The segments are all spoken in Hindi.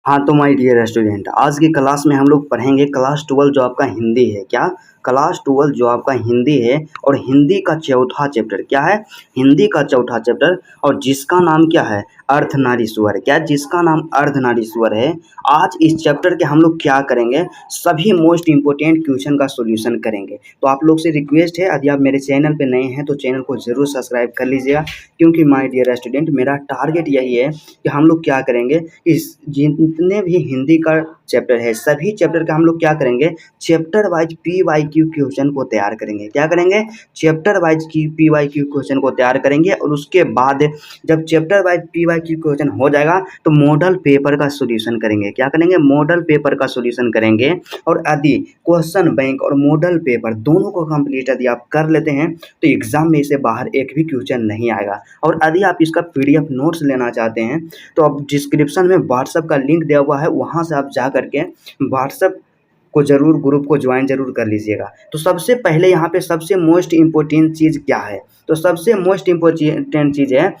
हाँ तो माय डियर स्टूडेंट, आज की क्लास में हम लोग पढ़ेंगे क्लास 12 जो आपका हिंदी है। क्या क्लास 12 जो आपका हिंदी है और हिंदी का चौथा चैप्टर क्या है? हिंदी का चौथा चैप्टर, और जिसका नाम क्या है? अर्धनारीश्वर। क्या जिसका नाम अर्धनारीश्वर है। आज इस चैप्टर के हम लोग क्या करेंगे? सभी मोस्ट इंपोर्टेंट क्वेश्चन का सॉल्यूशन करेंगे। तो आप लोग से रिक्वेस्ट है, यदि आप मेरे चैनल पे नए हैं तो चैनल को जरूर सब्सक्राइब कर लीजिएगा, क्योंकि माय डियर स्टूडेंट मेरा टारगेट यही है कि हम लोग क्या करेंगे, इस जितने भी हिंदी का चैप्टर है सभी चैप्टर का हम लोग क्या करेंगे, चैप्टर वाइज PYQ क्वेश्चन को तैयार करेंगे। क्या करेंगे? चैप्टर वाइज की PYQ क्वेश्चन को तैयार करेंगे, और उसके बाद जब चैप्टर वाइज PYQ क्वेश्चन हो जाएगा तो मॉडल पेपर का सॉल्यूशन करेंगे। क्या करेंगे? मॉडल पेपर का सॉल्यूशन करेंगे। और यदि क्वेश्चन बैंक और मॉडल पेपर दोनों को कंप्लीट यदि आप कर लेते हैं तो एग्जाम में से बाहर एक भी क्वेश्चन नहीं आएगा। और यदि आप इसका PDF नोट्स लेना चाहते हैं तो आप डिस्क्रिप्शन में व्हाट्सएप का लिंक दिया हुआ है, वहाँ से आप जा करके व्हाट्सएप को जरूर ग्रुप को ज्वाइन जरूर कर लीजिएगा। तो सबसे पहले यहाँ पे सबसे मोस्ट इम्पोर्टेंट चीज़ क्या है? तो सबसे मोस्ट इम्पोर्टेंट चीज़ है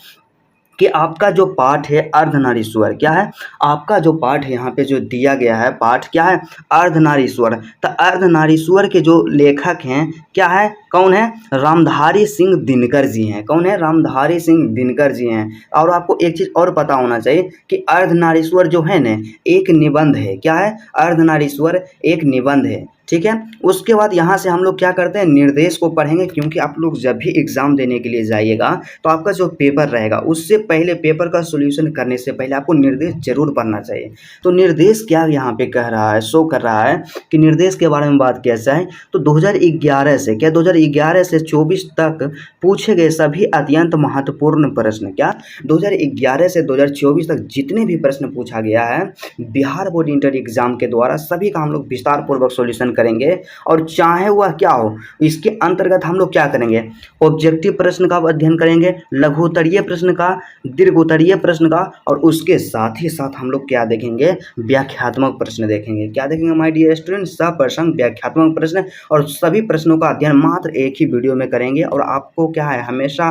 कि आपका जो पाठ है अर्धनारीश्वर। क्या है? आपका जो पाठ है यहाँ पे जो दिया गया है पाठ क्या है? अर्धनारीश्वर। तो अर्धनारीश्वर के जो लेखक हैं क्या है? कौन है? रामधारी सिंह दिनकर जी हैं। कौन है? रामधारी सिंह दिनकर जी हैं। और आपको एक चीज़ और पता होना चाहिए कि अर्धनारीश्वर जो है ना एक निबंध है। क्या है? अर्धनारीश्वर एक निबंध है। ठीक है। उसके बाद यहाँ से हम लोग क्या करते हैं, निर्देश को पढ़ेंगे, क्योंकि आप लोग जब भी एग्जाम देने के लिए जाइएगा तो आपका जो पेपर रहेगा उससे पहले पेपर का सॉल्यूशन करने से पहले आपको निर्देश जरूर पढ़ना चाहिए। तो निर्देश क्या यहाँ पे कह रहा है, शो कर रहा है कि निर्देश के बारे में बात किया जाए तो 2011 से क्या 2011 से 24 तक पूछे गए सभी अत्यंत महत्वपूर्ण प्रश्न। क्या 2011 से 2024 तक जितने भी प्रश्न पूछा गया है बिहार बोर्ड इंटर एग्जाम के द्वारा सभी का हम लोग विस्तार पूर्वक सॉल्यूशन करेंगे। और चाहे वह क्या हो, इसके अंतर्गत हम लोग क्या करेंगे, ऑब्जेक्टिव प्रश्न का अध्ययन करेंगे, लघुत्तरीय प्रश्न का, दीर्घोत्तरीय प्रश्न का, और उसके साथ ही साथ हम लोग क्या देखेंगे, व्याख्यात्मक प्रश्न देखेंगे। क्या देखेंगे माय डियर स्टूडेंट? सप्रसंग व्याख्यात्मक प्रश्न। और सभी प्रश्नों का अध्ययन मात्र एक ही वीडियो में करेंगे। और आपको क्या है, हमेशा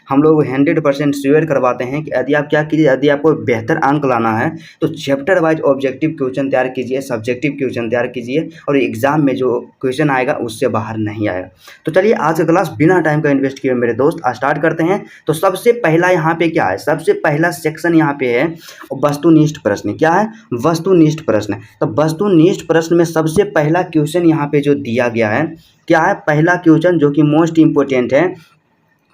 हम लोग 100% श्योर करवाते हैं कि यदि आप क्या कीजिए, यदि आपको बेहतर अंक लाना है तो चैप्टर वाइज ऑब्जेक्टिव क्वेश्चन तैयार कीजिए, सब्जेक्टिव क्वेश्चन तैयार कीजिए, और एग्जाम में जो क्वेश्चन आएगा उससे बाहर नहीं आएगा। तो चलिए आज का क्लास बिना टाइम का इन्वेस्ट किए मेरे दोस्त स्टार्ट करते हैं। तो सबसे पहला यहाँ पे क्या है, सबसे पहला सेक्शन यहाँ पे है वस्तुनिष्ठ प्रश्न। क्या है? वस्तुनिष्ठ प्रश्न। तो वस्तुनिष्ठ प्रश्न में सबसे पहला क्वेश्चन यहाँ पे जो दिया गया है क्या है, पहला क्वेश्चन जो कि मोस्ट इंपोर्टेंट है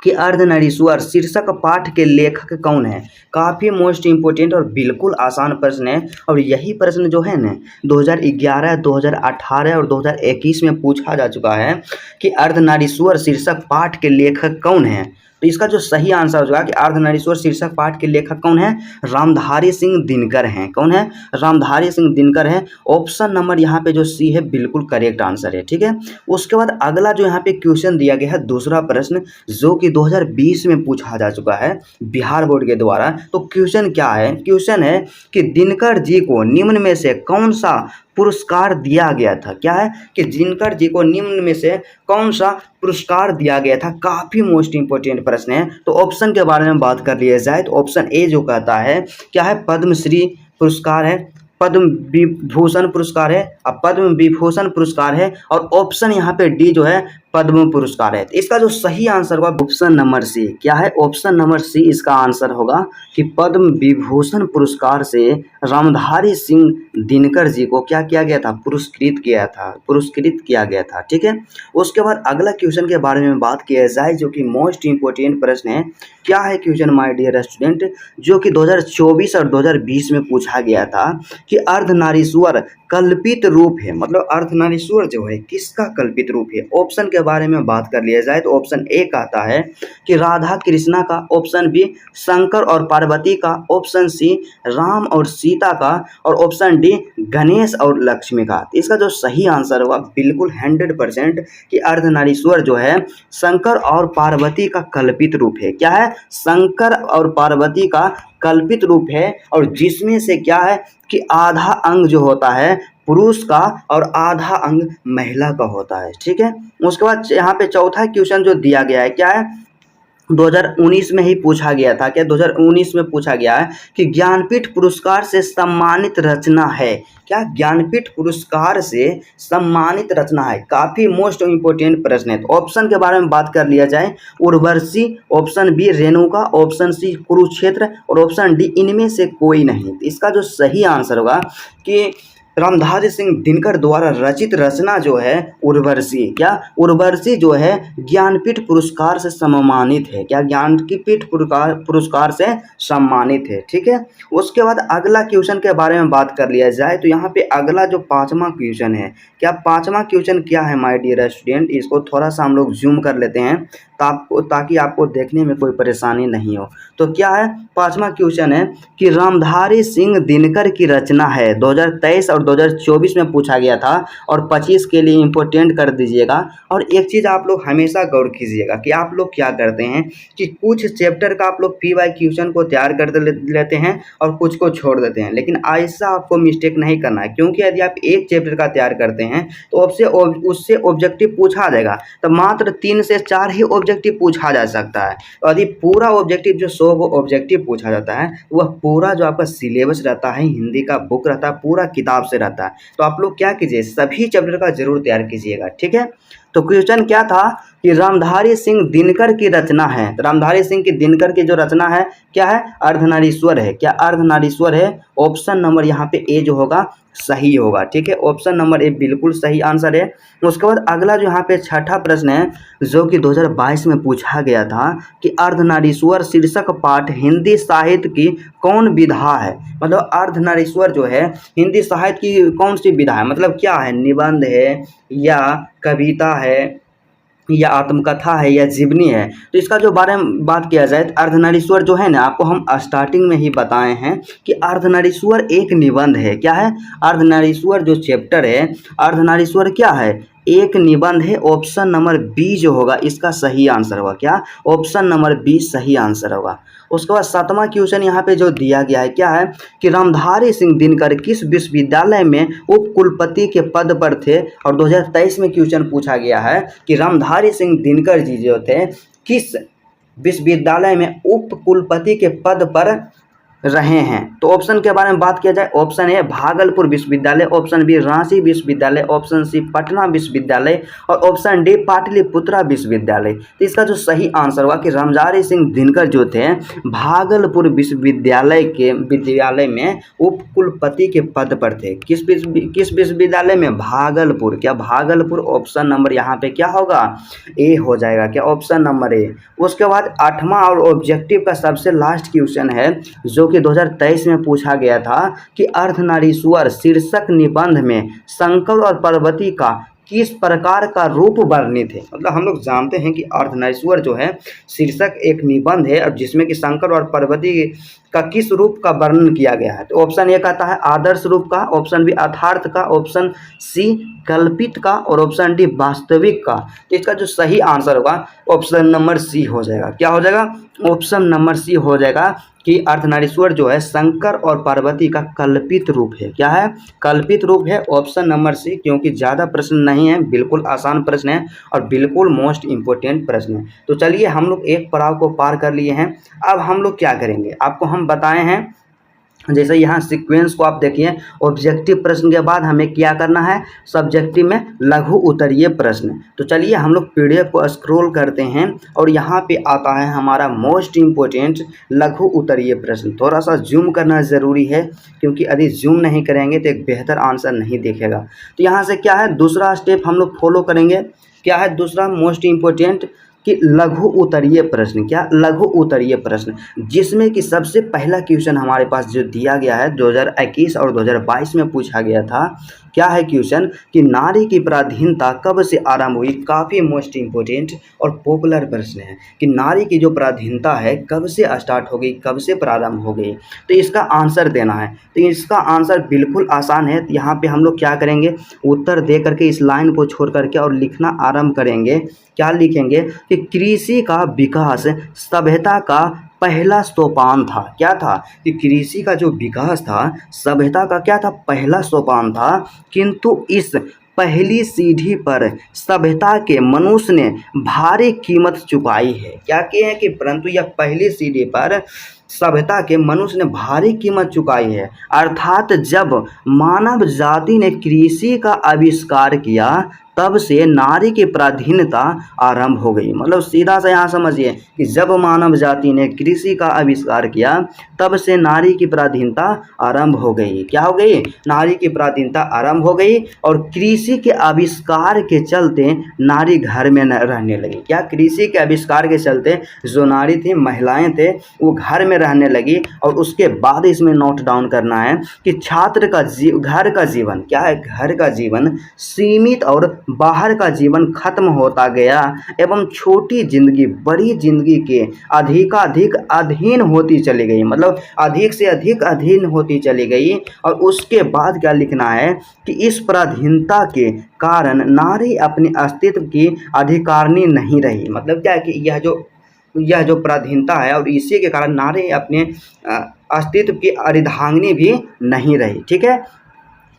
कि अर्धनारीश्वर शीर्षक पाठ के लेखक कौन है। काफ़ी मोस्ट इंपोर्टेंट और बिल्कुल आसान प्रश्न है। और यही प्रश्न जो है ना 2011, 2018 और 2021 में पूछा जा चुका है कि अर्धनारीश्वर शीर्षक पाठ के लेखक कौन है। तो इसका जो सही आंसर हो जाएगा कि अर्धनारीश्वर शीर्षक पाठ के लेखक कौन है, रामधारी सिंह दिनकर हैं। कौन है? रामधारी सिंह दिनकर है। ऑप्शन नंबर यहाँ पे जो सी है बिल्कुल करेक्ट आंसर है। ठीक है। उसके बाद अगला जो यहाँ पे क्वेश्चन दिया गया है दूसरा प्रश्न जो कि 2020 में पूछा जा चुका है बिहार बोर्ड के द्वारा। तो क्वेश्चन क्या है? क्वेश्चन है कि दिनकर जी को निम्न में से कौन सा पुरस्कार दिया गया था। क्या है कि दिनकर जी को निम्न में से कौन सा पुरस्कार दिया गया था। काफ़ी मोस्ट इंपोर्टेंट प्रश्न है। तो ऑप्शन के बारे में बात कर लिया जाए तो ऑप्शन ए जो कहता है क्या है, पद्मश्री पुरस्कार है, पद्म विभूषण पुरस्कार है, अब पद्म विभूषण पुरस्कार है, और ऑप्शन यहाँ पे डी जो है पद्म पुरस्कार है। तो इसका जो सही आंसर होगा ऑप्शन नंबर सी। क्या है? ऑप्शन नंबर सी इसका आंसर होगा कि पद्म विभूषण पुरस्कार से रामधारी सिंह दिनकर जी को क्या किया गया था, पुरस्कृत किया गया था। ठीक है। उसके बाद अगला क्वेश्चन के बारे में बात किया जाए जो कि मोस्ट इंपोर्टेंट प्रश्न है। क्या है क्वेश्चन माय डियर स्टूडेंट, जो कि 2024 और 2020 में पूछा गया था कि अर्धनारीश्वर कल्पित रूप है। मतलब अर्धनारीश्वर जो है किसका कल्पित रूप है। ऑप्शन के बारे में बात कर लिया जाए तो ऑप्शन ए कहता है कि राधा कृष्णा का, ऑप्शन बी शंकर और पार्वती का, ऑप्शन सी राम और सीता का, और ऑप्शन डी गणेश और लक्ष्मी का। इसका जो सही आंसर होगा बिल्कुल 100% कि अर्धनारीश्वर जो है शंकर और पार्वती का कल्पित रूप है। क्या है? शंकर और पार्वती का कल्पित रूप है। और जिसमें से क्या है कि आधा अंग जो होता है पुरुष का और आधा अंग महिला का होता है। ठीक है। उसके बाद यहाँ पे चौथा क्वेश्चन जो दिया गया है क्या है, 2019 में ही पूछा गया था, क्या 2019 में पूछा गया है कि ज्ञानपीठ पुरस्कार से सम्मानित रचना है, क्या ज्ञानपीठ पुरस्कार से सम्मानित रचना है। काफ़ी मोस्ट इम्पोर्टेंट प्रश्न है। तो ऑप्शन के बारे में बात कर लिया जाए, Urvashi, option B Renuka, option C Kurukshetra और ऑप्शन डी इनमें से कोई नहीं। तो इसका जो सही आंसर होगा कि रामधारी सिंह दिनकर द्वारा रचित रचना जो है उर्वशी, क्या उर्वशी जो है ज्ञानपीठ पुरस्कार से सम्मानित है, क्या ज्ञानपीठ पुरस्कार से सम्मानित है। ठीक है, उसके बाद अगला क्वेश्चन के बारे में बात कर लिया जाए तो यहाँ पे अगला जो 5वां क्वेश्चन है, क्या 5वां क्वेश्चन क्या है माय डियर स्टूडेंट, इसको थोड़ा सा हम लोग जूम कर लेते हैं ताकि आपको देखने में कोई परेशानी नहीं हो। तो क्या है 5वां क्वेश्चन है कि रामधारी सिंह दिनकर की रचना है। 2023 और 2024 में पूछा गया था और 25 के लिए इम्पोर्टेंट कर दीजिएगा। और एक चीज़ आप लोग हमेशा गौर कीजिएगा कि आप लोग क्या करते हैं कि कुछ चैप्टर का आप लोग PY क्वेश्चन को तैयार कर लेते हैं और कुछ को छोड़ देते हैं, लेकिन ऐसा आपको मिस्टेक नहीं करना है, क्योंकि यदि आप एक चैप्टर का तैयार करते हैं तो उससे ऑब्जेक्टिव पूछा जाएगा, तो मात्र 3 से 4 ही ऑब्जेक्टिव पूछा जा सकता है। यदि पूरा ऑब्जेक्टिव जो 100 ऑब्जेक्टिव पूछा जाता है वह पूरा जो आपका सिलेबस रहता है, हिंदी का बुक रहता है, पूरा किताब से रहता है। तो आप लोग क्या कीजिए, सभी चैप्टर का जरूर तैयार कीजिएगा। ठीक है, तो क्वेश्चन क्या था कि रामधारी सिंह दिनकर की रचना है। तो रामधारी सिंह की दिनकर की जो रचना है क्या है, अर्धनारीश्वर है। क्या अर्धनारीश्वर है? ऑप्शन नंबर यहाँ पे ए जो होगा सही होगा। ठीक है, ऑप्शन नंबर ए बिल्कुल सही आंसर है। उसके बाद अगला जो यहाँ पे 6ठा प्रश्न है जो कि 2022 में पूछा गया था कि अर्धनारीश्वर शीर्षक पाठ हिंदी साहित्य की कौन विधा है। मतलब अर्धनारीश्वर जो है हिंदी साहित्य की कौन सी विधा है, मतलब क्या है, निबंध है या कविता है या आत्मकथा है या जीवनी है। तो इसका जो बारे में बात किया जाए तो अर्धनारीश्वर जो है ना, आपको हम स्टार्टिंग में ही बताए हैं कि अर्धनारीश्वर एक निबंध है। क्या है, अर्धनारीश्वर जो चैप्टर है अर्धनारीश्वर क्या है, एक निबंध है। ऑप्शन नंबर बी जो होगा इसका सही आंसर होगा। क्या, ऑप्शन नंबर बी सही आंसर होगा। उसके बाद 7वां क्वेश्चन यहाँ पे जो दिया गया है क्या है कि रामधारी सिंह दिनकर किस विश्वविद्यालय में उप कुलपति के पद पर थे। और 2023 में क्वेश्चन पूछा गया है कि रामधारी सिंह दिनकर जी जो थे किस विश्वविद्यालय में उप कुलपति के पद पर रहे हैं। तो ऑप्शन के बारे में बात किया जाए, ऑप्शन ए भागलपुर विश्वविद्यालय, ऑप्शन बी रांची विश्वविद्यालय, ऑप्शन सी पटना विश्वविद्यालय और ऑप्शन डी पाटलिपुत्रा विश्वविद्यालय। तो इसका जो सही आंसर हुआ कि रामधारी सिंह दिनकर जो थे भागलपुर विश्वविद्यालय में उप कुलपति के पद पर थे। किस विश्वविद्यालय में, भागलपुर। क्या भागलपुर, ऑप्शन नंबर यहाँ पे क्या होगा, ए हो जाएगा। क्या, ऑप्शन नंबर ए। उसके बाद 8वां और ऑब्जेक्टिव का सबसे लास्ट क्वेश्चन है जो कि 2023 में पूछा गया था कि अर्धनारीश्वर शीर्षक निबंध में शंकर और पार्वती का किस प्रकार का रूप वर्णित है। मतलब हम लोग जानते हैं कि अर्धनारीश्वर जो है शीर्षक एक निबंध है और जिसमें कि शंकर और पार्वती का किस रूप का वर्णन किया गया है। तो ऑप्शन ए कहता है आदर्श रूप का, ऑप्शन बी अर्थार्थ का, ऑप्शन सी कल्पित का और ऑप्शन डी वास्तविक का। तो इसका जो सही आंसर होगा ऑप्शन नंबर सी हो जाएगा। क्या हो जाएगा, ऑप्शन नंबर सी हो जाएगा कि अर्धनारीश्वर जो है शंकर और पार्वती का कल्पित रूप है। क्या है, कल्पित रूप है। ऑप्शन नंबर सी, क्योंकि ज़्यादा प्रश्न नहीं है, बिल्कुल आसान प्रश्न है और बिल्कुल मोस्ट इम्पोर्टेंट प्रश्न है। तो चलिए हम लोग एक पड़ाव को पार कर लिए हैं। अब हम लोग क्या करेंगे, आपको हम बताए हैं जैसे यहाँ सीक्वेंस को आप देखिए, ऑब्जेक्टिव प्रश्न के बाद हमें क्या करना है, सब्जेक्टिव में लघु उत्तरीय प्रश्न। तो चलिए हम लोग PDF को स्क्रॉल करते हैं और यहाँ पे आता है हमारा मोस्ट इम्पोर्टेंट लघु उत्तरीय प्रश्न। थोड़ा सा जूम करना ज़रूरी है क्योंकि यदि जूम नहीं करेंगे तो एक बेहतर आंसर नहीं दिखेगा। तो यहाँ से क्या है, दूसरा स्टेप हम लोग फॉलो करेंगे। क्या है दूसरा मोस्ट इम्पोर्टेंट कि लघु उत्तरीय प्रश्न। क्या, लघु उत्तरीय प्रश्न, जिसमें कि सबसे पहला क्वेश्चन हमारे पास जो दिया गया है 2021 और 2022 में पूछा गया था। क्या है क्वेश्चन कि नारी की पराधीनता कब से आरंभ हुई। काफ़ी मोस्ट इम्पोर्टेंट और पॉपुलर प्रश्न है कि नारी की जो पराधीनता है कब से स्टार्ट हो गई, कब से प्रारंभ हो गई। तो इसका आंसर देना है। तो इसका आंसर बिल्कुल आसान है। तो यहाँ पे हम लोग क्या करेंगे, उत्तर दे करके इस लाइन को छोड़ करके और लिखना आरंभ करेंगे। क्या लिखेंगे कि कृषि का विकास सभ्यता का पहला सोपान था। क्या था कि कृषि का जो विकास था सभ्यता का क्या था, पहला सोपान था। किंतु इस पहली सीढ़ी पर सभ्यता के मनुष्य ने भारी कीमत चुकाई है। क्या किए हैं कि परंतु यह पहली सीढ़ी पर सभ्यता के मनुष्य ने भारी कीमत चुकाई है। अर्थात जब मानव जाति ने कृषि का आविष्कार किया तब से नारी की पराधीनता आरंभ हो गई। मतलब सीधा सा यहाँ समझिए कि जब मानव जाति ने कृषि का आविष्कार किया तब से नारी की पराधीनता आरंभ हो गई। क्या हो गई? नारी की पराधीनता आरंभ हो गई। और कृषि के आविष्कार के चलते नारी घर में न रहने लगी। क्या? कृषि के आविष्कार के चलते जो नारी थी, महिलाएं थे, वो घर में रहने लगी। और उसके बाद इसमें नोट डाउन करना है कि छात्र का घर का जीवन क्या है? घर का जीवन सीमित और बाहर का जीवन खत्म होता गया एवं छोटी जिंदगी बड़ी जिंदगी के अधिकाधिक अधीन होती चली गई। मतलब अधिक से अधिक अधीन होती चली गई। और उसके बाद क्या लिखना है कि इस पराधीनता के कारण नारी अपने अस्तित्व की अधिकारिणी नहीं रही। मतलब क्या है कि यह जो पराधीनता है और इसी के कारण नारी अपने अस्तित्व की अर्धांगिनी भी नहीं रही। ठीक है।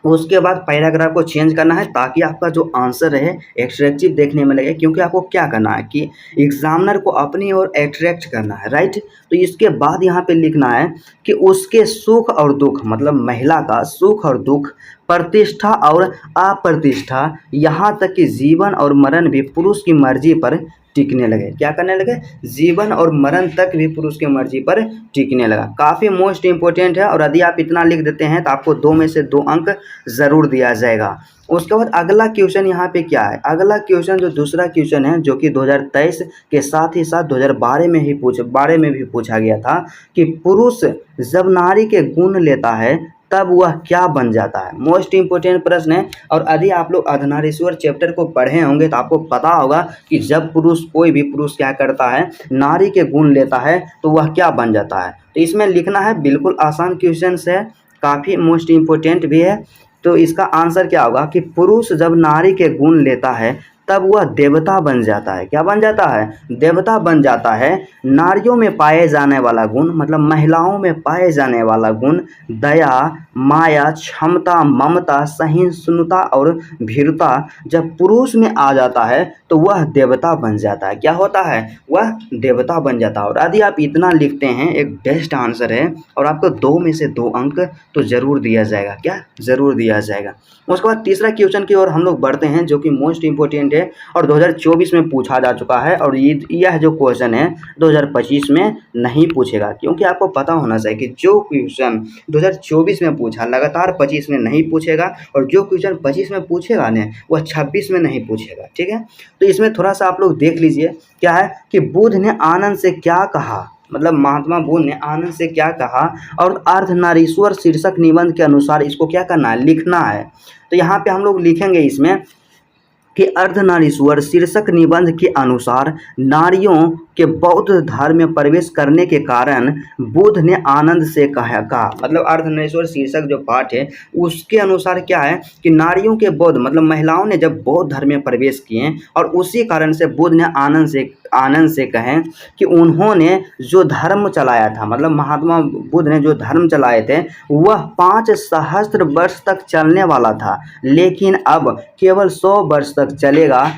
उसके बाद पैराग्राफ को चेंज करना है ताकि आपका जो आंसर है एट्रैक्टिव देखने में लगे। क्योंकि आपको क्या करना है कि एग्जामिनर को अपनी ओर एट्रैक्ट करना है, राइट। तो इसके बाद यहाँ पे लिखना है कि उसके सुख और दुख, मतलब महिला का सुख और दुख, प्रतिष्ठा और अप्रतिष्ठा, यहाँ तक कि जीवन और मरण भी पुरुष की मर्जी पर टिकने लगे। क्या करने लगे? जीवन और मरण तक भी पुरुष की मर्जी पर टिकने लगा। काफ़ी मोस्ट इंपॉर्टेंट है। और यदि आप इतना लिख देते हैं तो आपको 2 में से 2 अंक ज़रूर दिया जाएगा। उसके बाद अगला क्वेश्चन यहाँ पे क्या है? अगला क्वेश्चन जो दूसरा क्वेश्चन है, जो कि 2023 के साथ ही साथ 2012 में भी पूछा गया था कि पुरुष जब नारी के गुण लेता है तब वह क्या बन जाता है। मोस्ट इंपोर्टेंट प्रश्न है। और यदि आप लोग अर्धनारीश्वर चैप्टर को पढ़े होंगे तो आपको पता होगा कि जब कोई भी पुरुष क्या करता है, नारी के गुण लेता है तो वह क्या बन जाता है। तो इसमें लिखना है, बिल्कुल आसान क्वेश्चन है, काफ़ी मोस्ट इंपोर्टेंट भी है। तो इसका आंसर क्या होगा कि पुरुष जब नारी के गुण लेता है तब वह देवता बन जाता है। क्या बन जाता है? देवता बन जाता है। नारियों में पाए जाने वाला गुण, मतलब महिलाओं में पाए जाने वाला गुण, दया, माया, क्षमता, ममता, सहिष्णुता और भीरुता, जब पुरुष में आ जाता है तो वह देवता बन जाता है। क्या होता है? वह देवता बन जाता है। और यदि आप इतना लिखते हैं, एक बेस्ट आंसर है और आपको 2 में से 2 अंक तो ज़रूर दिया जाएगा। क्या? ज़रूर दिया जाएगा। उसके बाद तीसरा क्वेश्चन की ओर हम लोग बढ़ते हैं, जो कि मोस्ट इंपोर्टेंट है और 2024 में पूछा जा चुका है। और यह जो क्वेश्चन है 2025 में नहीं पूछेगा। क्योंकि आपको पता होना चाहिए कि जो क्वेश्चन 2024 में पूछा लगातार 25 में नहीं पूछेगा, और जो क्वेश्चन 25 में पूछेगा ना वह 26 में नहीं पूछेगा। ठीक है। तो इसमें थोड़ा सा आप लोग देख लीजिए क्या है कि बुद्ध ने आनंद से क्या कहा, मतलब महात्मा बुद्ध ने आनंद से क्या कहा। और अर्धनारीश्वर शीर्षक निबंध के अनुसार इसको क्या करना है? लिखना है। तो यहाँ पे हम लोग लिखेंगे इसमें कि अर्धनारीश्वर शीर्षक निबंध के अनुसार नारियों के बौद्ध धर्म में प्रवेश करने के कारण बुद्ध ने आनंद से कहा। मतलब अर्धनारीश्वर शीर्षक जो पाठ है उसके अनुसार क्या है कि नारियों के बौद्ध, मतलब महिलाओं ने जब बौद्ध धर्म में प्रवेश किए और उसी कारण से बुद्ध ने आनंद से कहें कि उन्होंने जो धर्म चलाया था, मतलब महात्मा बुद्ध ने जो धर्म चलाए थे वह 5 सहस्त्र वर्ष तक चलने वाला था, लेकिन अब केवल 100 वर्ष तक चलेगा।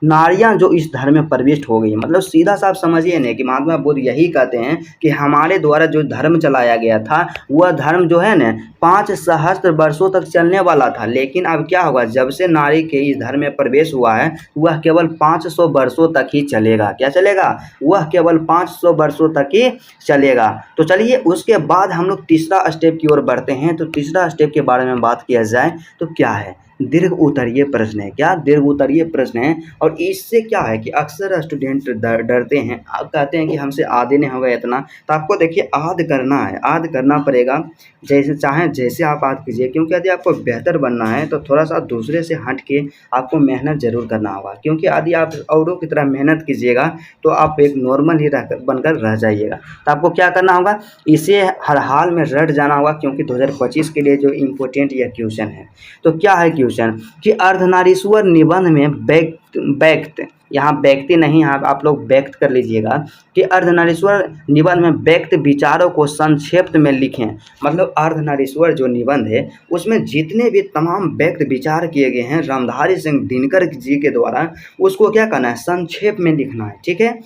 नारियां जो इस धर्म में प्रविष्ट हो गई। मतलब सीधा साफ समझिए ना कि महात्मा बुद्ध यही कहते हैं कि हमारे द्वारा जो धर्म चलाया गया था वह धर्म जो है ना 5 सहस्त्र वर्षों तक चलने वाला था, लेकिन अब क्या होगा, जब से नारी के इस धर्म में प्रवेश हुआ है वह केवल 500 वर्षों तक ही चलेगा। क्या चलेगा? वह केवल 500 वर्षों तक ही चलेगा। तो चलिए उसके बाद हम लोग तीसरा स्टेप की ओर बढ़ते हैं। तो तीसरा स्टेप के बारे में बात किया जाए तो क्या है? दीर्घ उत्तरीय प्रश्न है। क्या? दीर्घ उत्तरीय प्रश्न है। और इससे क्या है कि अक्सर स्टूडेंट डरते हैं, कहते हैं कि हमसे आधे नहीं होगा इतना। तो आपको देखिए आद करना है, आद करना पड़ेगा, जैसे चाहें जैसे आप आद कीजिए। क्योंकि यदि आपको बेहतर बनना है तो थोड़ा सा दूसरे से हट के आपको मेहनत ज़रूर करना होगा। क्योंकि यदि आप औरों की तरह मेहनत कीजिएगा तो आप एक नॉर्मल ही बनकर रह जाइएगा। तो आपको क्या करना होगा, इसे हर हाल में रट जाना होगा। क्योंकि 2025 के लिए जो इम्पोर्टेंट यह क्वेश्चन है। तो क्या है क्वेश्चन? क्वेश्चन कि अर्धनारीश्वर निबंध में व्यक्त, यहाँ व्यक्ति नहीं, यहाँ आप लोग व्यक्त कर लीजिएगा कि अर्धनारीश्वर निबंध में व्यक्त विचारों को संक्षेप में लिखें। मतलब अर्धनारीश्वर जो निबंध है उसमें जितने भी तमाम व्यक्त विचार किए गए हैं रामधारी सिंह दिनकर जी के द्वारा, उसको क्या करना है, संक्षेप में लिखना है। ठीक है,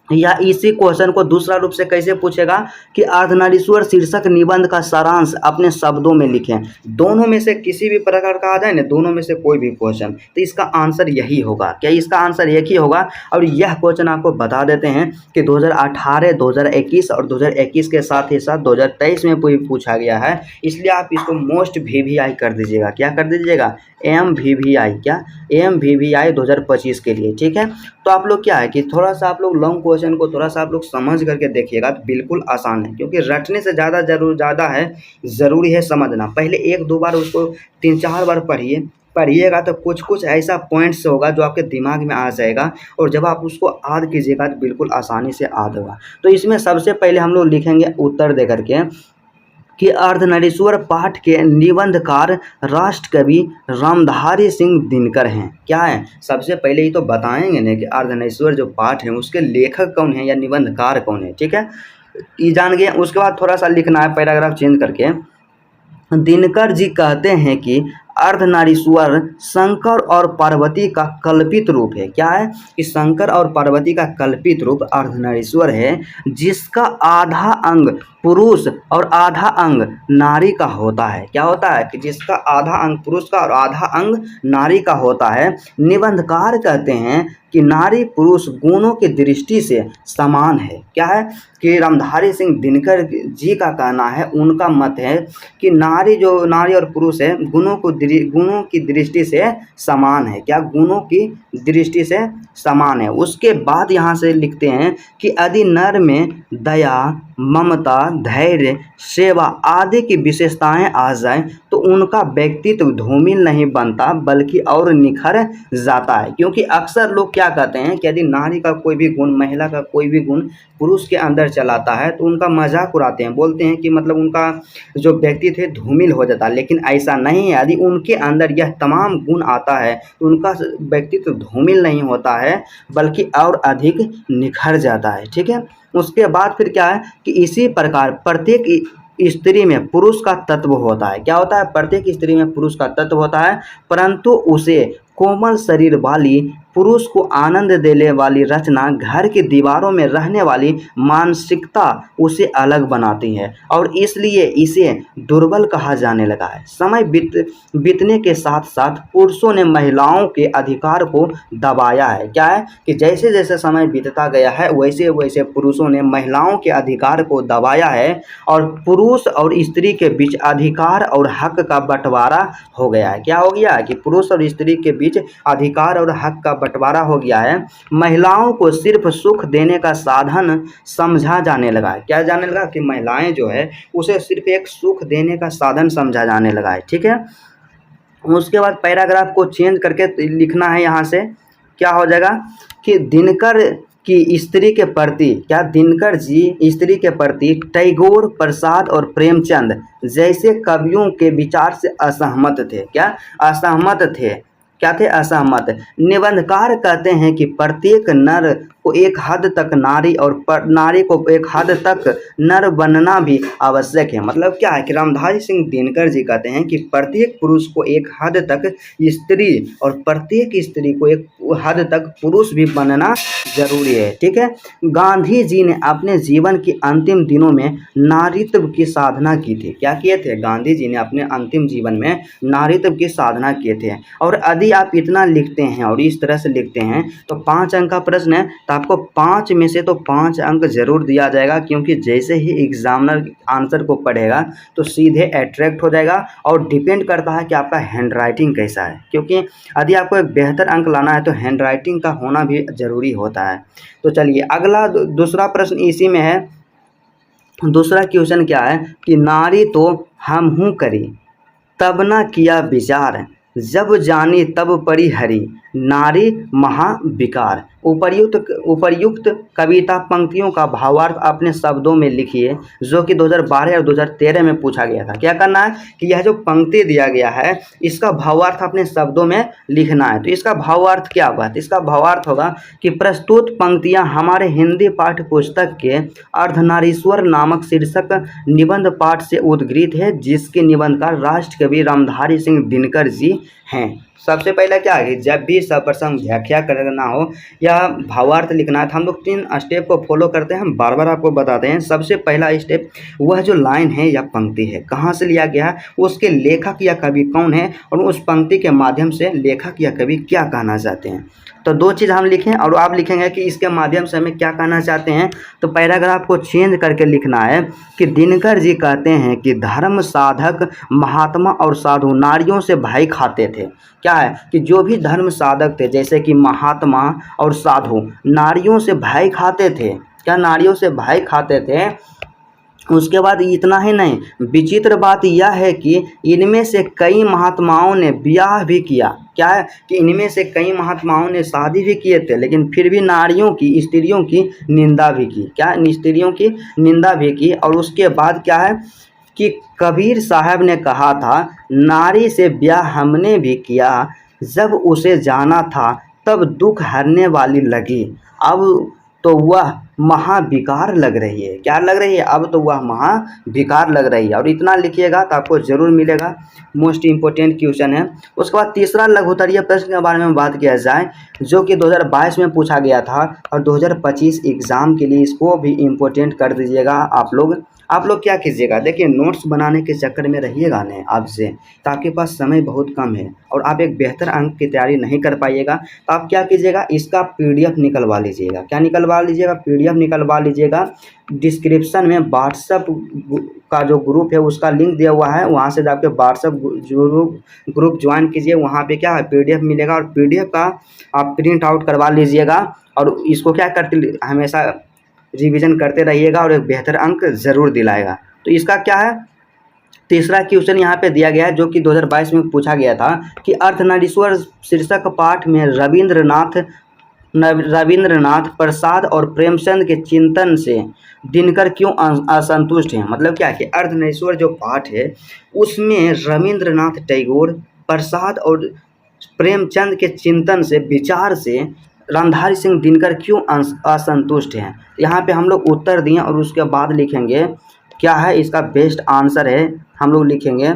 या इसी क्वेश्चन को दूसरा रूप से कैसे पूछेगा कि अर्धनारीश्वर शीर्षक निबंध का सारांश अपने शब्दों में लिखें। दोनों में से किसी भी प्रकार का आ जाए ना, दोनों में से कोई भी क्वेश्चन, तो इसका आंसर यही होगा। क्या इसका आंसर एक ही होगा। और यह क्वेश्चन आपको बता देते हैं कि 2018, 2021 और 2021 के साथ ही साथ 2023 में भी पूछा गया है, इसलिए आप इसको मोस्ट VVI कर दीजिएगा। क्या कर दीजिएगा, MVVI, क्या MVVI 2025 के लिए। ठीक है, तो आप लोग क्या है कि थोड़ा सा आप लोग लॉन्ग क्वेश्चन को थोड़ा सा आप लोग समझ करके देखिएगा तो बिल्कुल आसान है, क्योंकि रटने से ज़्यादा ज़रूरी है समझना। पहले 1-2 बार उसको 3-4 बार पढ़िएगा तो कुछ ऐसा पॉइंट्स होगा जो आपके दिमाग में आ जाएगा, और जब आप उसको याद कीजिएगा तो बिल्कुल आसानी से याद होगा। तो इसमें सबसे पहले हम लोग लिखेंगे उत्तर दे करके कि अर्धनारीश्वर पाठ के निबंधकार राष्ट्र कवि रामधारी सिंह दिनकर हैं। क्या है, सबसे पहले ही तो बताएंगे ना कि अर्धनारीश्वर जो पाठ है उसके लेखक कौन है या निबंधकार कौन है। ठीक है, ये जान गए। उसके बाद थोड़ा सा लिखना है पैराग्राफ चेंज करके। दिनकर जी कहते हैं कि अर्धनारीश्वर शंकर और पार्वती का कल्पित रूप है। क्या है कि शंकर और पार्वती का कल्पित रूप अर्धनारीश्वर है, जिसका आधा अंग पुरुष और आधा अंग नारी का होता है। क्या होता है कि जिसका आधा अंग पुरुष का और आधा अंग नारी का होता है। निबंधकार कहते हैं कि नारी पुरुष गुणों की दृष्टि से समान है। क्या है कि रामधारी सिंह दिनकर जी का कहना है, उनका मत है कि नारी और पुरुष है गुणों की दृष्टि से समान है। क्या, गुणों की दृष्टि से समान है। उसके बाद यहाँ से लिखते हैं कि यदि नर में दया, ममता, धैर्य, सेवा आदि की विशेषताएं आ जाएं तो उनका व्यक्तित्व धूमिल नहीं बनता बल्कि और निखर जाता है। क्योंकि अक्सर लोग क्या कहते हैं कि यदि नारी का कोई भी गुण, महिला का कोई भी गुण पुरुष के अंदर चलाता है तो उनका मजाक उड़ाते हैं, बोलते हैं कि मतलब उनका जो व्यक्तित्व है धूमिल हो जाता है। लेकिन ऐसा नहीं है, यदि उनके अंदर यह तमाम गुण आता है तो उनका व्यक्तित्व धूमिल नहीं होता है बल्कि और अधिक निखर जाता है। ठीक है, उसके बाद फिर क्या है कि इसी प्रकार प्रत्येक स्त्री में पुरुष का तत्व होता है। क्या होता है, प्रत्येक स्त्री में पुरुष का तत्व होता है, परंतु उसे कोमल शरीर वाली पुरुष को आनंद देने वाली रचना, घर की दीवारों में रहने वाली मानसिकता उसे अलग बनाती है और इसलिए इसे दुर्बल कहा जाने लगा है। समय बीतने के साथ साथ पुरुषों ने महिलाओं के अधिकार को दबाया है। क्या है कि जैसे जैसे समय बीतता गया है वैसे वैसे पुरुषों ने महिलाओं के अधिकार को दबाया है और पुरुष और स्त्री के बीच अधिकार और हक का बंटवारा हो गया है। क्या हो गया कि पुरुष और स्त्री के बीच अधिकार और हक का बंटवारा हो गया है। महिलाओं को सिर्फ सुख देने का साधन समझा जाने लगा है। क्या जाने लगा कि महिलाएं जो है उसे सिर्फ एक सुख देने का साधन समझा जाने लगा है। ठीक है, उसके बाद पैराग्राफ को चेंज करके लिखना है। यहाँ से क्या हो जाएगा कि दिनकर की स्त्री के प्रति, क्या दिनकर जी स्त्री के प्रति टैगोर, प्रसाद और प्रेमचंद जैसे कवियों के विचार से असहमत थे। क्या असहमत थे, क्या थे, असहमत। निबंधकार कहते हैं कि प्रत्येक नर को एक हद तक नारी और नारी को एक हद तक नर बनना भी आवश्यक है। मतलब क्या है कि रामधारी सिंह दिनकर जी कहते हैं कि प्रत्येक पुरुष को एक हद तक स्त्री और प्रत्येक स्त्री को एक हद तक पुरुष भी बनना जरूरी है। ठीक है, गांधी जी ने अपने जीवन के अंतिम दिनों में नारीत्व की साधना की थी। क्या किए थे, गांधी जी ने अपने अंतिम जीवन में नारीत्व की साधना किए थे। और यदि आप इतना लिखते हैं और इस तरह से लिखते हैं तो 5 अंक का प्रश्न है, तो आपको 5 में से तो 5 अंक जरूर दिया जाएगा, क्योंकि जैसे ही एग्जामिनर आंसर को पढ़ेगा तो सीधे अट्रैक्ट हो जाएगा। और डिपेंड करता है कि आपका हैंड राइटिंग कैसा है, क्योंकि यदि आपको एक बेहतर अंक लाना है तो हैंड राइटिंग का होना भी ज़रूरी होता है। तो चलिए अगला दूसरा प्रश्न इसी में है। दूसरा क्वेश्चन क्या है कि नारी तो हम हूँ करी तब ना किया विचार, जब जानी तब पड़ी हरी, नारी महाविकार। उपर्युक्त कविता पंक्तियों का भावार्थ अपने शब्दों में लिखिए, जो कि 2012 और 2013 में पूछा गया था। क्या करना है कि यह जो पंक्ति दिया गया है इसका भावार्थ अपने शब्दों में लिखना है। तो इसका भावार्थ क्या होगा? तो इसका भावार्थ होगा कि प्रस्तुत पंक्तियां हमारे हिंदी पाठ्य पुस्तक के अर्धनारीश्वर नामक शीर्षक निबंध पाठ से उद्गृहित है, जिसके निबंधकार राष्ट्रकवि रामधारी सिंह दिनकर जी हैं। सबसे पहले क्या है, जब भी सप्रसंग व्याख्या करना हो या भावार्थ लिखना है तो हम लोग 3 स्टेप को फॉलो करते हैं। हम बार बार आपको बताते हैं। सबसे पहला स्टेप, वह जो लाइन है या पंक्ति है कहाँ से लिया गया है, उसके लेखक या कवि कौन है, और उस पंक्ति के माध्यम से लेखक या कवि क्या कहना चाहते हैं। तो 2 चीज़ हम लिखें और आप लिखेंगे कि इसके माध्यम से हमें क्या कहना चाहते हैं। तो पैराग्राफ को चेंज करके लिखना है कि दिनकर जी कहते हैं कि धर्म साधक महात्मा और साधु नारियों से भाई खाते थे। क्या है कि जो भी धर्म साधक थे, जैसे कि महात्मा और साधु, नारियों से भाई खाते थे। क्या नारियों से भाई खाते थे? उसके बाद इतना ही नहीं, विचित्र बात यह है कि इनमें से कई महात्माओं ने ब्याह भी किया। क्या है कि इनमें से कई महात्माओं ने शादी भी किए थे, लेकिन फिर भी नारियों की, स्त्रियों की निंदा भी की। क्या, स्त्रियों की निंदा भी की। और उसके बाद क्या है कि कबीर साहब ने कहा था, नारी से ब्याह हमने भी किया, जब उसे जाना था तब दुख हरने वाली लगी, अब तो वह महाविकार लग रही है। क्या लग रही है? अब तो वह महाविकार लग रही है। और इतना लिखिएगा तो आपको ज़रूर मिलेगा। मोस्ट इम्पोर्टेंट क्वेश्चन है। उसके बाद तीसरा लघुत्तरीय प्रश्न के बारे में बात किया जाए, जो कि 2022 में पूछा गया था और 2025 एग्ज़ाम के लिए इसको भी इम्पोर्टेंट कर दीजिएगा आप लोग क्या कीजिएगा, देखिए नोट्स बनाने के चक्कर में रहिएगा नहीं आपसे, तो आपके पास समय बहुत कम है और आप एक बेहतर अंक की तैयारी नहीं कर पाइएगा। तो आप क्या कीजिएगा, इसका PDF निकलवा लीजिएगा। क्या निकलवा लीजिएगा? PDF निकलवा लीजिएगा। डिस्क्रिप्शन में व्हाट्सअप का जो ग्रुप है उसका लिंक दिया हुआ है, वहाँ से जाके व्हाट्सअप ग्रुप ज्वाइन कीजिए। वहाँ पे क्या है, PDF मिलेगा और PDF का आप प्रिंट आउट करवा लीजिएगा और इसको क्या करते हमेशा रिवीजन करते रहिएगा और एक बेहतर अंक ज़रूर दिलाएगा। तो इसका क्या है, तीसरा क्वेश्चन यहाँ पे दिया गया है, जो कि 2022 में पूछा गया था कि अर्धनारीश्वर शीर्षक पाठ में रविंद्रनाथ प्रसाद और प्रेमचंद के चिंतन से दिनकर क्यों असंतुष्ट हैं। मतलब क्या है कि अर्धनारीश्वर जो पाठ है उसमें रविंद्रनाथ टैगोर, प्रसाद और प्रेमचंद के चिंतन से, विचार से रामधारी सिंह दिनकर क्यों असंतुष्ट हैं। यहाँ पे हम लोग उत्तर दिए और उसके बाद लिखेंगे क्या है इसका बेस्ट आंसर है। हम लोग लिखेंगे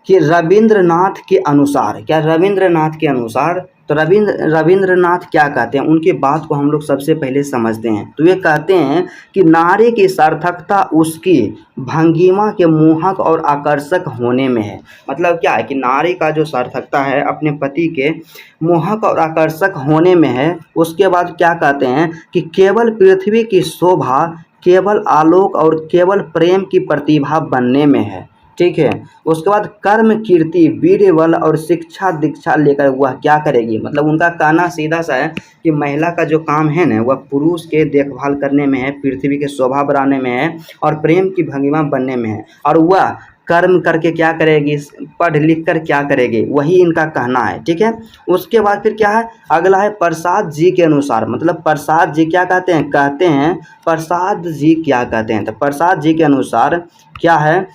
कि रविंद्रनाथ के अनुसार। क्या, रविंद्रनाथ के अनुसार। तो रविंद्रनाथ क्या कहते हैं, उनकी बात को हम लोग सबसे पहले समझते हैं। तो ये कहते हैं कि नारी की सार्थकता उसकी भंगिमा के मोहक और आकर्षक होने में है। मतलब क्या है कि नारी का जो सार्थकता है अपने पति के मोहक और आकर्षक होने में है। उसके बाद क्या कहते हैं कि केवल पृथ्वी की शोभा, केवल आलोक और केवल प्रेम की प्रतिभा बनने में है। ठीक है। उसके बाद कर्म, कीर्ति, वीर बल और शिक्षा दीक्षा लेकर वह क्या करेगी। मतलब उनका कहना सीधा सा है कि महिला का जो काम है ना वह पुरुष के देखभाल करने में है, पृथ्वी के शोभा बढ़ाने में है और प्रेम की भंगिमा बनने में है। और वह कर्म करके क्या करेगी, पढ़ लिख कर क्या करेगी, वही इनका कहना है। ठीक है। उसके बाद फिर क्या है, अगला है प्रसाद जी के अनुसार। मतलब प्रसाद जी क्या कहते हैं, प्रसाद जी क्या कहते हैं। तो प्रसाद जी के अनुसार क्या है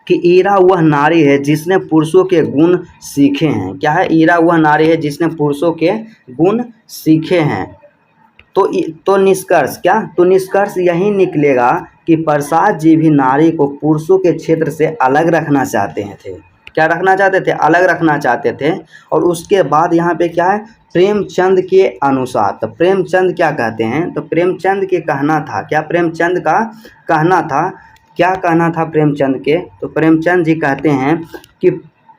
कि ईरा वह नारी है जिसने पुरुषों के गुण सीखे हैं। क्या है, ईरा वह नारी है जिसने पुरुषों के गुण सीखे हैं। तो निष्कर्ष क्या, तो निष्कर्ष यही निकलेगा कि प्रसाद जी भी नारी को पुरुषों के क्षेत्र से अलग रखना चाहते थे। क्या रखना चाहते थे, अलग रखना चाहते थे। और उसके बाद यहाँ पे क्या है, प्रेमचंद के अनुसार। तो प्रेमचंद क्या कहते हैं, तो प्रेमचंद के कहना था, क्या प्रेमचंद का कहना था, क्या कहना था प्रेमचंद के। तो प्रेमचंद जी कहते हैं कि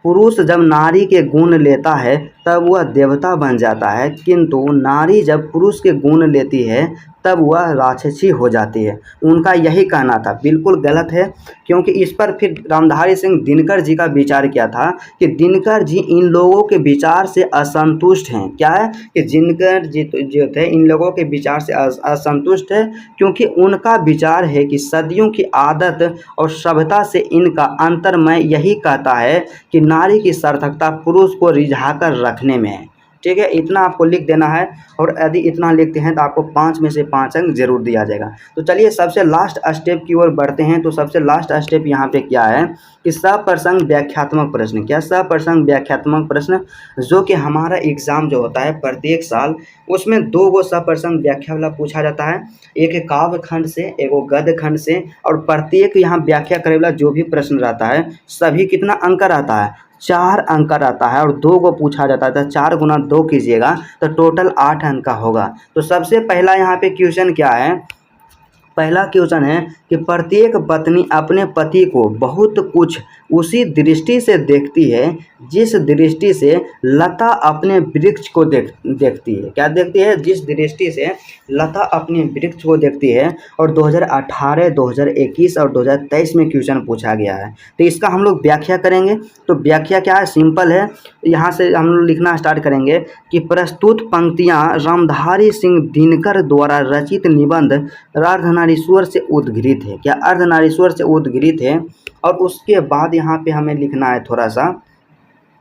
पुरुष जब नारी के गुण लेता है तब वह देवता बन जाता है, किंतु नारी जब पुरुष के गुण लेती है तब वह राक्षसी हो जाती है। उनका यही कहना था। बिल्कुल गलत है, क्योंकि इस पर फिर रामधारी सिंह दिनकर जी का विचार किया था कि दिनकर जी इन लोगों के विचार से असंतुष्ट हैं। क्या है कि दिनकर जी जो थे इन लोगों के विचार से असंतुष्ट है, क्योंकि उनका विचार है कि सदियों की आदत और सभ्यता से इनका अंतर्मय यही कहता है कि नारी की सार्थकता पुरुष को रिझाकर रखने में है। ठीक है, इतना आपको लिख देना है और यदि इतना लिखते हैं तो आपको 5 में से 5 अंक जरूर दिया जाएगा। तो चलिए सबसे लास्ट स्टेप की ओर बढ़ते हैं। तो सबसे लास्ट स्टेप यहाँ पे क्या है कि सप्रसंग व्याख्यात्मक प्रश्न। क्या सप्रसंग व्याख्यात्मक प्रश्न, जो कि हमारा एग्जाम जो होता है प्रत्येक साल उसमें 2 गो सप्रसंग व्याख्या वाला पूछा जाता है, एक काव्य खंड से, एक गद्य खंड से, और प्रत्येक यहाँ व्याख्या करे वाला जो भी प्रश्न रहता है सभी कितना अंक रहता है, 4 अंक आता है और 2 को पूछा जाता है। तो 4 गुना 2 कीजिएगा तो टोटल 8 अंक का होगा। तो सबसे पहला यहाँ पे क्वेश्चन क्या है, पहला क्वेश्चन है कि प्रत्येक पत्नी अपने पति को बहुत कुछ उसी दृष्टि से देखती है जिस दृष्टि से लता अपने वृक्ष को देखती है। क्या देखती है? जिस दृष्टि से लता अपने वृक्ष को देखती है। और 2018, 2021 और 2023 में क्वेश्चन पूछा गया है। तो इसका हम लोग व्याख्या करेंगे। तो व्याख्या क्या है, सिंपल है। यहाँ से हम लोग लिखना स्टार्ट करेंगे कि प्रस्तुत पंक्तियाँ रामधारी सिंह दिनकर द्वारा रचित निबंध अर्धनारीश्वर से उद्घृत है। क्या अर्धनारीश्वर से उद्घृत है? और उसके बाद यहाँ पे हमें लिखना है थोड़ा सा,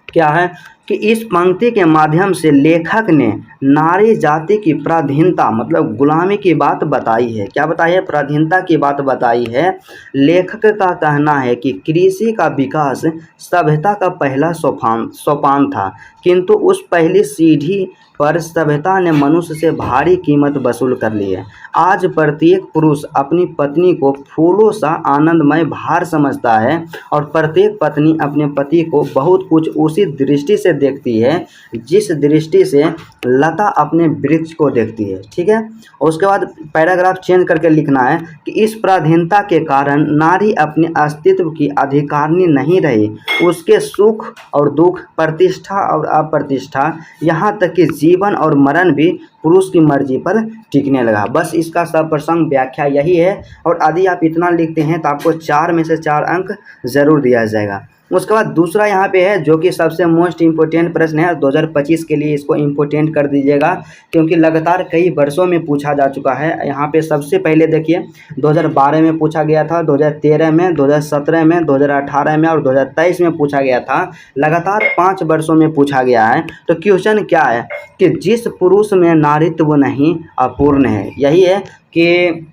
क्या है कि इस पंक्ति के माध्यम से लेखक ने नारी जाति की पराधीनता मतलब गुलामी की बात बताई है। क्या बताई है? पराधीनता की बात बताई है। लेखक का कहना है कि कृषि का विकास सभ्यता का पहला सोपान था, किंतु उस पहली सीढ़ी पर सभ्यता ने मनुष्य से भारी कीमत वसूल कर ली है। आज प्रत्येक पुरुष अपनी पत्नी को फूलों सा आनंदमय भार समझता है और प्रत्येक पत्नी अपने पति को बहुत कुछ उसी दृष्टि से देखती है जिस दृष्टि से लता अपने वृक्ष को देखती है। ठीक है, और उसके बाद पैराग्राफ चेंज करके लिखना है कि इस पराधीनता के कारण नारी अपने अस्तित्व की अधिकारिणी नहीं रही। उसके सुख और दुख, प्रतिष्ठा और अप्रतिष्ठा, यहाँ तक कि जीवन और मरण भी पुरुष की मर्जी पर टिकने लगा। बस इसका सप्रसंग व्याख्या यही है। और यदि आप इतना लिखते हैं तो आपको 4 में से 4 अंक जरूर दिया जाएगा। उसके बाद दूसरा यहाँ पे है जो कि सबसे मोस्ट इम्पोर्टेंट प्रश्न है 2025 के लिए, इसको इम्पोर्टेंट कर दीजिएगा क्योंकि लगातार कई वर्षों में पूछा जा चुका है। यहाँ पे सबसे पहले देखिए 2012 में पूछा गया था, 2013 में, 2017 में, 2018 में और 2023 में पूछा गया था। लगातार 5 वर्षों में पूछा गया है। तो क्वेश्चन क्या है कि जिस पुरुष में नारीत्व नहीं अपूर्ण है। यही है कि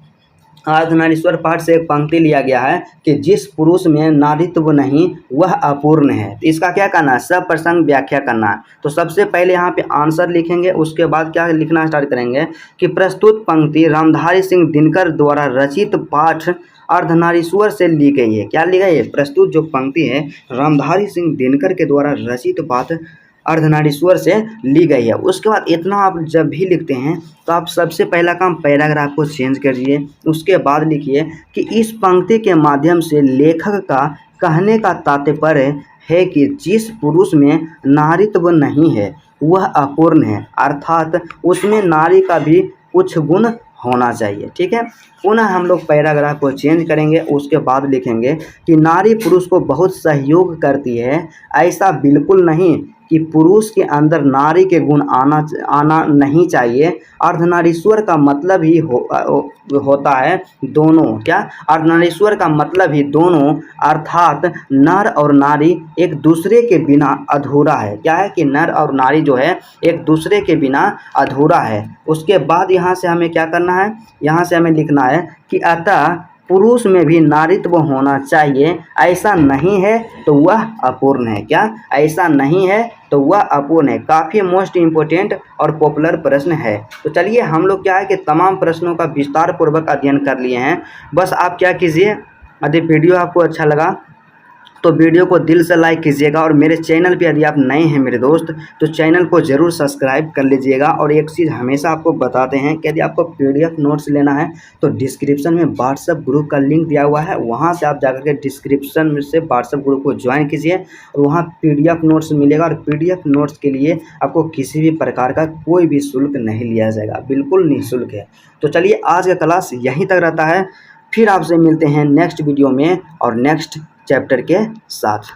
अर्धनारीश्वर पाठ से एक पंक्ति लिया गया है कि जिस पुरुष में नारीत्व नहीं वह अपूर्ण है। तो इसका क्या करना है, सप्रसंग व्याख्या करना है। तो सबसे पहले यहाँ पे आंसर लिखेंगे, उसके बाद क्या लिखना स्टार्ट करेंगे कि प्रस्तुत पंक्ति रामधारी सिंह दिनकर द्वारा रचित पाठ अर्धनारीश्वर से ली गई है। क्या ली गई है? प्रस्तुत जो पंक्ति है रामधारी सिंह दिनकर के द्वारा रचित पाठ अर्धनारीश्वर से ली गई है। उसके बाद इतना आप जब भी लिखते हैं तो आप सबसे पहला काम पैराग्राफ को चेंज करिए। उसके बाद लिखिए कि इस पंक्ति के माध्यम से लेखक का कहने का तात्पर्य है कि जिस पुरुष में नारीत्व नहीं है वह अपूर्ण है, अर्थात उसमें नारी का भी कुछ गुण होना चाहिए। ठीक है, पुनः हम लोग पैराग्राफ को चेंज करेंगे। उसके बाद लिखेंगे कि नारी पुरुष को बहुत सहयोग करती है। ऐसा बिल्कुल नहीं कि पुरुष के अंदर नारी के गुण आना नहीं चाहिए। अर्धनारीश्वर का मतलब ही होता है दोनों। क्या? अर्धनारीश्वर का मतलब ही दोनों, अर्थात नर और नारी एक दूसरे के बिना अधूरा है। क्या है कि नर और नारी जो है एक दूसरे के बिना अधूरा है। उसके बाद यहाँ से हमें क्या करना है, यहाँ से हमें लिखना है कि अतः पुरुष में भी नारीत्व होना चाहिए। ऐसा नहीं है तो वह अपूर्ण है। क्या? ऐसा नहीं है तो वह अपूर्ण है। काफ़ी मोस्ट इम्पोर्टेंट और पॉपुलर प्रश्न है। तो चलिए हम लोग क्या है कि तमाम प्रश्नों का विस्तार पूर्वक अध्ययन कर लिए हैं। बस आप क्या कीजिए, यदि वीडियो आपको अच्छा लगा तो वीडियो को दिल से लाइक कीजिएगा और मेरे चैनल पे यदि आप नए हैं मेरे दोस्त तो चैनल को ज़रूर सब्सक्राइब कर लीजिएगा। और एक चीज़ हमेशा आपको बताते हैं कि यदि आपको PDF नोट्स लेना है तो डिस्क्रिप्शन में व्हाट्सएप ग्रुप का लिंक दिया हुआ है, वहाँ से आप जाकर के डिस्क्रिप्शन में से व्हाट्सएप ग्रुप को ज्वाइन कीजिए और वहाँ PDF नोट्स मिलेगा। और PDF नोट्स के लिए आपको किसी भी प्रकार का कोई भी शुल्क नहीं लिया जाएगा, बिल्कुल निःशुल्क है। तो चलिए आज का क्लास यहीं तक रहता है, फिर आपसे मिलते हैं नेक्स्ट वीडियो में और नेक्स्ट चैप्टर के साथ।